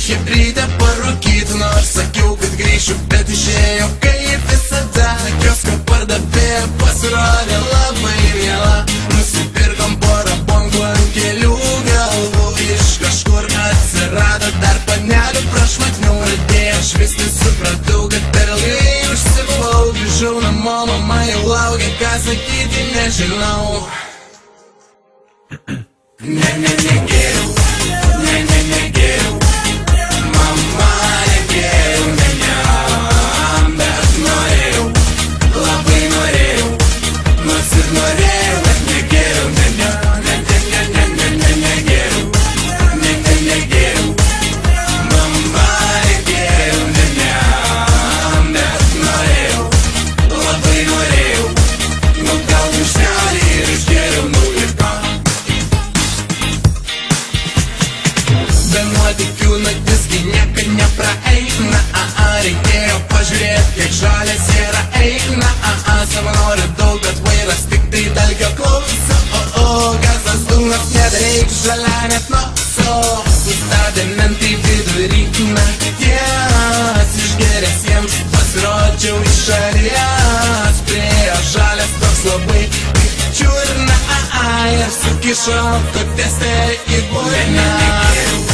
chebrytę parūkyt, nors sakiau, kad grįšiu, bet išėjo kaip visada. Kiosko pardavėja pasirodė labai miela, nusipirkom porą bonkų ant kelių galvų. Iš kažkur atsirado dar panelių prašmatnių, pradėjo švisti, supratau, kad per ilgai užsibuvau. Grįžau namo, mama jau laukia, ką sakyti nežinau. Negeriau, negeriau, mama negeriau, bet norėjau, labai norėjau, nors ir norėjau, bet negeriau, negeriau, mama negeriau, bet norėjau, labai norėjau, gal dušnelį ir išgeriau, ir ką. Be nuotykių naktisgi niekad nepraeina, reikėjo pažiūrėt, kiek žalės yra eina, savanorių daug, bet vairas tik tai dalgio klauso, gazas dūnas nedareik žalia net noso, sustabdė mentai vidury nakties, išgeręs jiems pasirodžiau iš šalies, priejo žalės toks labai čiurna, ir sukišo koktestę į burną.